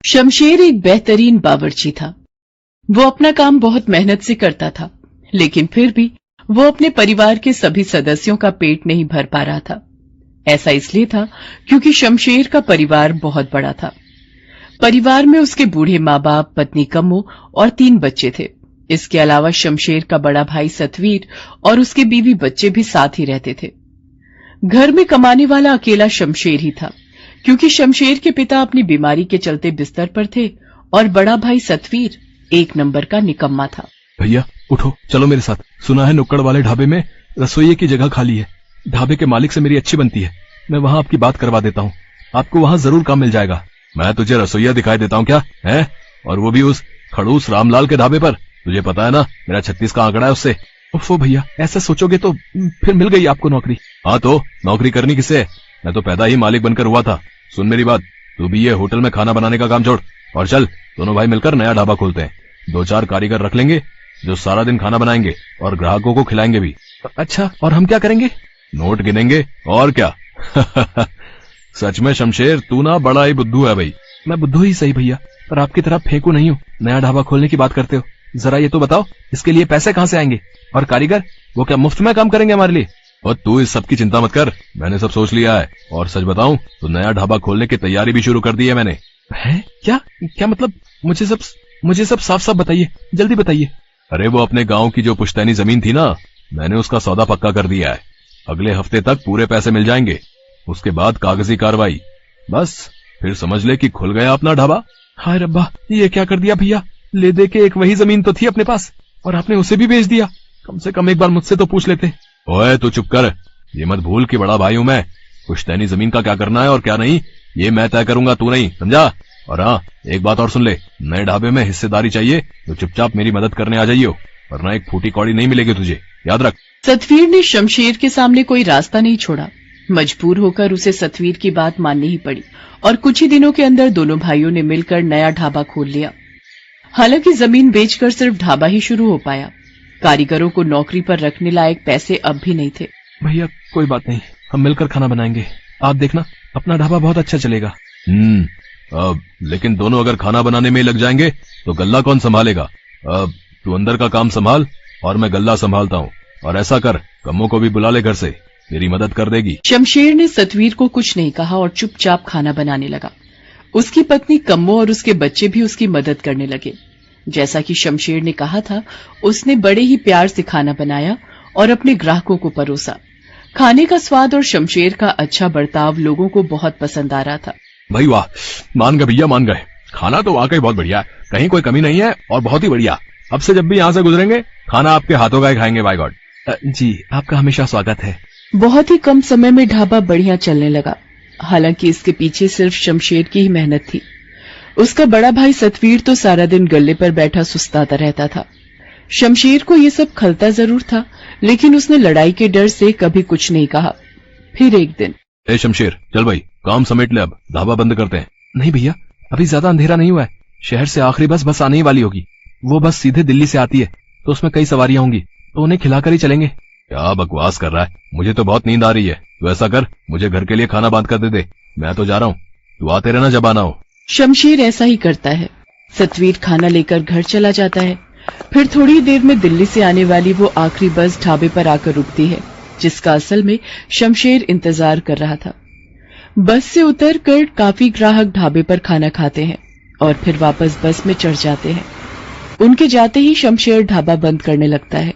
शमशेर एक बेहतरीन बावर्ची था। वो अपना काम बहुत मेहनत से करता था, लेकिन फिर भी वो अपने परिवार के सभी सदस्यों का पेट नहीं भर पा रहा था। ऐसा इसलिए था क्योंकि शमशेर का परिवार बहुत बड़ा था। परिवार में उसके बूढ़े माँ बाप, पत्नी कम्मो और 3 बच्चे थे। इसके अलावा शमशेर का बड़ा भाई सतवीर और उसके बीवी बच्चे भी साथ ही रहते थे। घर में कमाने वाला अकेला शमशेर ही था, क्योंकि शमशेर के पिता अपनी बीमारी के चलते बिस्तर पर थे और बड़ा भाई सतवीर 1 नंबर का निकम्मा था। भैया उठो, चलो मेरे साथ। सुना है नुक्कड़ वाले ढाबे में रसोइये की जगह खाली है। ढाबे के मालिक से मेरी अच्छी बनती है। मैं वहाँ आपकी बात करवा देता हूँ। आपको वहाँ जरूर काम मिल जाएगा। मैं तुझे रसोइया दिखाई देता हूँ क्या है? और वो भी उस खड़ूस रामलाल के ढाबे पर। तुझे पता है ना मेरा 36 का आंकड़ा है उससे। उफ़ो भैया, ऐसा सोचोगे तो फिर मिल गई आपको नौकरी। हाँ तो नौकरी करनी किससे है? मैं तो पैदा ही मालिक बनकर हुआ था। सुन मेरी बात, तू भी ये होटल में खाना बनाने का काम छोड़ और चल, दोनों भाई मिलकर नया ढाबा खोलते हैं। 2-4 कारीगर रख लेंगे जो सारा दिन खाना बनाएंगे और ग्राहकों को खिलाएंगे भी। अच्छा, और हम क्या करेंगे? नोट गिनेंगे और क्या। सच में शमशेर, तू ना बड़ा ही बुद्धू है भाई। मैं बुद्धू ही सही भैया, पर आपकी तरह फेंकू नहीं हूँ। नया ढाबा खोलने की बात करते हो, जरा ये तो बताओ इसके लिए पैसे कहाँ से आएंगे? और कारीगर, वो क्या मुफ्त में काम करेंगे हमारे लिए? और तू इस सब की चिंता मत कर, मैंने सब सोच लिया है। और सच बताऊं तो नया ढाबा खोलने की तैयारी भी शुरू कर दी है मैंने। है क्या? क्या मतलब? मुझे सब साफ साफ बताइए, जल्दी बताइए। अरे वो अपने गांव की जो पुश्तैनी जमीन थी ना, मैंने उसका सौदा पक्का कर दिया है। अगले हफ्ते तक पूरे पैसे मिल जाएंगे। उसके बाद कागजी कार्रवाई, बस फिर समझ ले कि खुल गया अपना ढाबा। हाय रब्बा, ये क्या कर दिया भैया? ले दे के एक वही जमीन तो थी अपने पास और आपने उसे भी बेच दिया। कम से कम एक बार मुझसे तो पूछ लेते। ओए तू चुप कर, ये मत भूल कि बड़ा भाई हूं मैं। पुश्तैनी जमीन का क्या करना है और क्या नहीं, ये मैं तय करूंगा, तू नहीं, समझा? और हाँ, एक बात और सुन ले, नए ढाबे में हिस्सेदारी चाहिए तो चुपचाप मेरी मदद करने आ जाइयो, वरना एक फूटी कौड़ी नहीं मिलेगी तुझे, याद रख। सतवीर ने शमशेर के सामने कोई रास्ता नहीं छोड़ा। मजबूर होकर उसे सतवीर की बात माननी ही पड़ी और कुछ ही दिनों के अंदर दोनों भाइयों ने मिलकर नया ढाबा खोल लिया। हालांकि जमीन बेचकर सिर्फ ढाबा ही शुरू हो पाया। कारीगरों को नौकरी पर रखने लायक पैसे अब भी नहीं थे। भैया कोई बात नहीं, हम मिलकर खाना बनाएंगे। आप देखना, अपना ढाबा बहुत अच्छा चलेगा। लेकिन दोनों अगर खाना बनाने में लग जाएंगे तो गल्ला कौन संभालेगा? तू अंदर का काम संभाल और मैं गल्ला संभालता हूँ। और ऐसा कर, कम्मो को भी बुला ले घर से, मेरी मदद कर देगी। शमशेर ने सतवीर को कुछ नहीं कहा और चुपचाप खाना बनाने लगा। उसकी पत्नी कम्मो और उसके बच्चे भी उसकी मदद करने लगे। जैसा कि शमशेर ने कहा था, उसने बड़े ही प्यार से खाना बनाया और अपने ग्राहकों को परोसा। खाने का स्वाद और शमशेर का अच्छा बर्ताव लोगों को बहुत पसंद आ रहा था। भाई वाह, मान गए भैया, मान गए। खाना तो वाकई बहुत बढ़िया है, कहीं कोई कमी नहीं है और बहुत ही बढ़िया। अब से जब भी यहाँ से गुजरेंगे खाना आपके हाथों का ही खाएंगे। Bye God. जी, आपका हमेशा स्वागत है। बहुत ही कम समय में ढाबा बढ़िया चलने लगा। हालांकि इसके पीछे सिर्फ शमशेर की ही मेहनत थी। उसका बड़ा भाई सतवीर तो सारा दिन गल्ले पर बैठा सुस्ताता रहता था। शमशेर को ये सब खलता जरूर था, लेकिन उसने लड़ाई के डर से कभी कुछ नहीं कहा। फिर एक दिन, ए शमशेर, चल भाई काम समेट ले, अब ढाबा बंद करते हैं। नहीं भैया, अभी ज्यादा अंधेरा नहीं हुआ है। शहर से आखिरी बस आने ही वाली होगी। वो बस सीधे दिल्ली से आती है, तो उसमें कई सवारियां होंगी, तो उन्हें खिलाकर ही चलेंगे। क्या बकवास कर रहा है, मुझे तो बहुत नींद आ रही है। तो ऐसा कर, मुझे घर के लिए खाना बांध कर दे, मैं तो जा रहा हूँ। तू आते रहना जब आना हो। शमशेर ऐसा ही करता है। सतवीर खाना लेकर घर चला जाता है। फिर थोड़ी देर में दिल्ली से आने वाली वो आखिरी बस ढाबे पर आकर रुकती है, जिसका असल में शमशेर इंतजार कर रहा था। बस से उतरकर काफी ग्राहक ढाबे पर खाना खाते हैं और फिर वापस बस में चढ़ जाते हैं। उनके जाते ही शमशेर ढाबा बंद करने लगता है।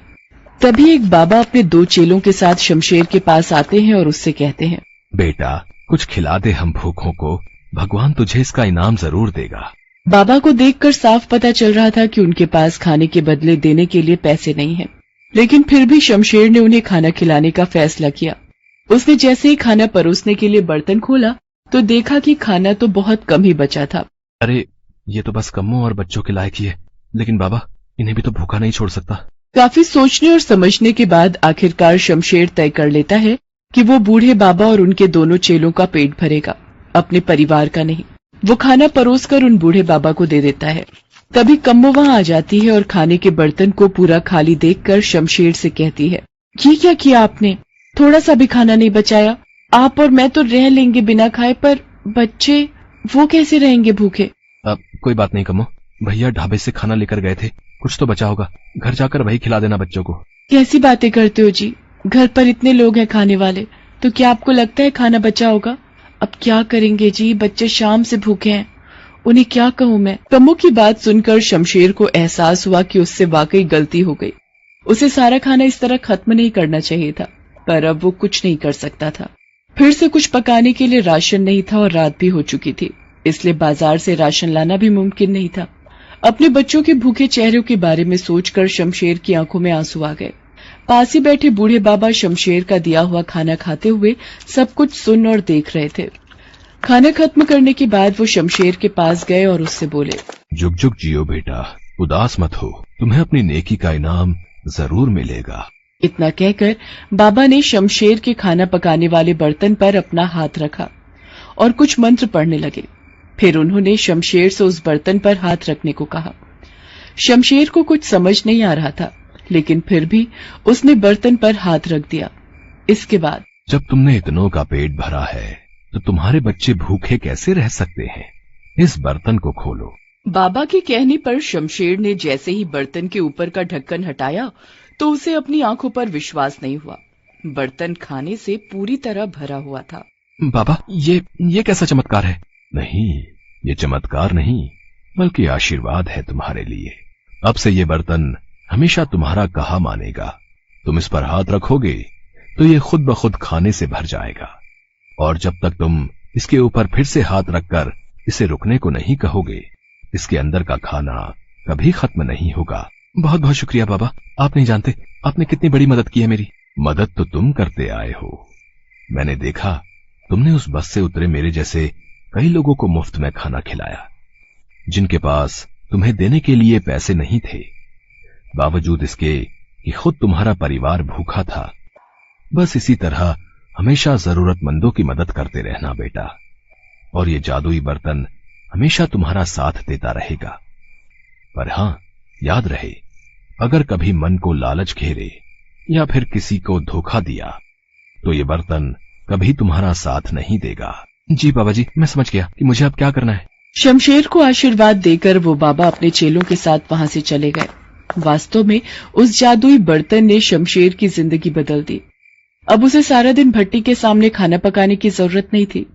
तभी एक बाबा अपने 2 चेलों के साथ शमशेर के पास आते हैं और उससे कहते हैं, बेटा कुछ खिला दे हम भूखों को, भगवान तुझे इसका इनाम जरूर देगा। बाबा को देखकर साफ पता चल रहा था कि उनके पास खाने के बदले देने के लिए पैसे नहीं हैं। लेकिन फिर भी शमशेर ने उन्हें खाना खिलाने का फैसला किया। उसने जैसे ही खाना परोसने के लिए बर्तन खोला तो देखा कि खाना तो बहुत कम ही बचा था। अरे ये तो बस कम्मो और बच्चों के लायक ही है, लेकिन बाबा इन्हें भी तो भूखा नहीं छोड़ सकता। काफी सोचने और समझने के बाद आखिरकार शमशेर तय कर लेता है कि वो बूढ़े बाबा और उनके दोनों चेलों का पेट भरेगा, अपने परिवार का नहीं। वो खाना परोसकर उन बूढ़े बाबा को दे देता है। तभी कम्मो वहां आ जाती है और खाने के बर्तन को पूरा खाली देखकर शमशेर से कहती है, ये क्या किया आपने? थोड़ा सा भी खाना नहीं बचाया। आप और मैं तो रह लेंगे बिना खाए, पर बच्चे वो कैसे रहेंगे भूखे? अब कोई बात नहीं कमो, भैया ढाबे से खाना लेकर गए थे, कुछ तो बचा होगा, घर जाकर वही खिला देना बच्चों को। कैसी बातें करते हो जी, घर पर इतने लोग हैं खाने वाले, तो क्या आपको लगता है खाना बचा होगा? अब क्या करेंगे जी, बच्चे शाम से भूखे हैं, उन्हें क्या कहूं मैं। कमो की बात सुनकर शमशेर को एहसास हुआ कि उससे वाकई गलती हो गई। उसे सारा खाना इस तरह खत्म नहीं करना चाहिए था, पर अब वो कुछ नहीं कर सकता था। फिर से कुछ पकाने के लिए राशन नहीं था और रात भी हो चुकी थी, इसलिए बाजार से राशन लाना भी मुमकिन नहीं था। अपने बच्चों के भूखे चेहरों के बारे में सोचकर शमशेर की आंखों में आंसू आ गए। पास ही बैठे बूढ़े बाबा शमशेर का दिया हुआ खाना खाते हुए सब कुछ सुन और देख रहे थे। खाना खत्म करने के बाद वो शमशेर के पास गए और उससे बोले, जुग जुग जियो बेटा, उदास मत हो, तुम्हें अपनी नेकी का इनाम जरूर मिलेगा। इतना कहकर बाबा ने शमशेर के खाना पकाने वाले बर्तन पर अपना हाथ रखा और कुछ मंत्र पढ़ने लगे। फिर उन्होंने शमशेर से उस बर्तन पर हाथ रखने को कहा। शमशेर को कुछ समझ नहीं आ रहा था, लेकिन फिर भी उसने बर्तन पर हाथ रख दिया। इसके बाद, जब तुमने इतनों का पेट भरा है तो तुम्हारे बच्चे भूखे कैसे रह सकते हैं, इस बर्तन को खोलो। बाबा के कहने पर शमशेर ने जैसे ही बर्तन के ऊपर का ढक्कन हटाया तो उसे अपनी आंखों पर विश्वास नहीं हुआ। बर्तन खाने से पूरी तरह भरा हुआ था। बाबा, ये कैसा चमत्कार है? नहीं, ये चमत्कार नहीं, बल्कि आशीर्वाद है तुम्हारे लिए। अब से ये बर्तन हमेशा तुम्हारा कहा मानेगा। तुम इस पर हाथ रखोगे तो ये खुद ब खुद खाने से भर जाएगा, और जब तक तुम इसके ऊपर फिर से हाथ रखकर इसे रुकने को नहीं कहोगे, इसके अंदर का खाना कभी खत्म नहीं होगा। बहुत बहुत शुक्रिया बाबा, आप नहीं जानते आपने कितनी बड़ी मदद की है मेरी। मदद तो तुम करते आए हो, मैंने देखा तुमने उस बस से उतरे मेरे जैसे कई लोगों को मुफ्त में खाना खिलाया, जिनके पास तुम्हें देने के लिए पैसे नहीं थे, बावजूद इसके कि खुद तुम्हारा परिवार भूखा था। बस इसी तरह हमेशा जरूरतमंदों की मदद करते रहना बेटा, और ये जादुई बर्तन हमेशा तुम्हारा साथ देता रहेगा। पर हां, याद रहे, अगर कभी मन को लालच घेरे या फिर किसी को धोखा दिया तो ये बर्तन कभी तुम्हारा साथ नहीं देगा। जी बाबा जी, मैं समझ गया कि मुझे अब क्या करना है। शमशेर को आशीर्वाद देकर वो बाबा अपने चेलों के साथ वहां से चले गए। वास्तव में उस जादुई बर्तन ने शमशेर की जिंदगी बदल दी। अब उसे सारा दिन भट्टी के सामने खाना पकाने की जरूरत नहीं थी।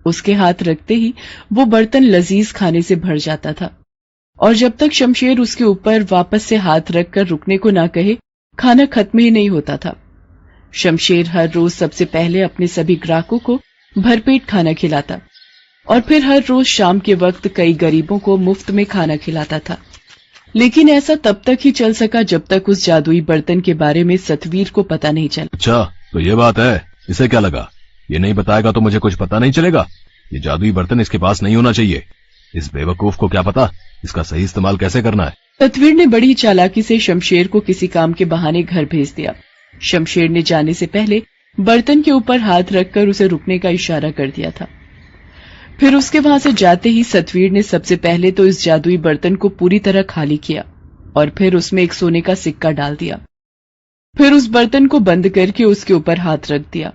उसके हाथ रखते ही वो बर्तन लजीज खाने से भर जाता था, और जब तक शमशेर उसके ऊपर वापस से हाथ रखकर रुकने को ना कहे, खाना खत्म ही नहीं होता था। शमशेर हर रोज सबसे पहले अपने सभी ग्राहकों को भरपेट खाना खिलाता और फिर हर रोज शाम के वक्त कई गरीबों को मुफ्त में खाना खिलाता था। लेकिन ऐसा तब तक ही चल सका जब तक उस जादुई बर्तन के बारे में सतवीर को पता नहीं चला। अच्छा, तो ये बात है, इसे क्या लगा? ये नहीं बताएगा तो मुझे कुछ पता नहीं चलेगा। ये जादुई बर्तन इसके पास नहीं होना चाहिए। इस बेवकूफ को क्या पता इसका सही इस्तेमाल कैसे करना है। सतवीर ने बड़ी चालाकी से शमशेर को किसी काम के बहाने घर भेज दिया। शमशेर ने जाने से पहले बर्तन के ऊपर हाथ रखकर उसे रुकने का इशारा कर दिया था। फिर उसके वहां से जाते ही सतवीर ने सबसे पहले तो इस जादुई बर्तन को पूरी तरह खाली किया और फिर उसमें एक सोने का सिक्का डाल दिया। फिर उस बर्तन को बंद करके उसके ऊपर हाथ रख दिया।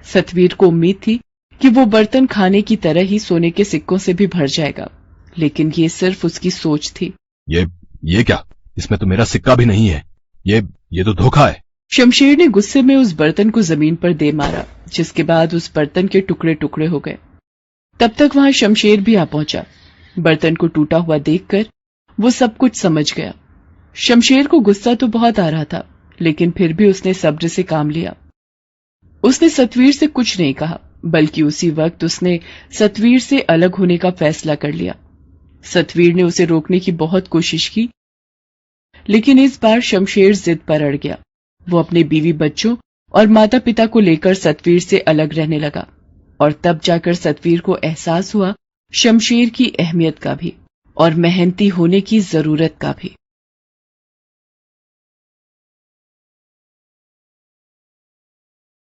सतवीर को उम्मीद थी कि वो बर्तन खाने की तरह ही सोने के सिक्कों से भी भर जाएगा, लेकिन ये सिर्फ उसकी सोच थी। ये क्या? इसमें तो मेरा सिक्का भी नहीं है। ये तो धोखा है। शमशेर ने गुस्से में उस बर्तन को जमीन पर दे मारा, जिसके बाद उस बर्तन के टुकड़े टुकड़े हो गए। तब तक वहां शमशेर भी आ पहुंचा। बर्तन को टूटा हुआ देखकर वो सब कुछ समझ गया। शमशेर को गुस्सा तो बहुत आ रहा था, लेकिन फिर भी उसने सब्र से काम लिया। उसने सतवीर से कुछ नहीं कहा, बल्कि उसी वक्त उसने सतवीर से अलग होने का फैसला कर लिया। सतवीर ने उसे रोकने की बहुत कोशिश की, लेकिन इस बार शमशेर जिद पर अड़ गया। वो अपने बीवी बच्चों और माता पिता को लेकर सतवीर से अलग रहने लगा, और तब जाकर सतवीर को एहसास हुआ शमशेर की अहमियत का भी और मेहनती होने की जरूरत का भी।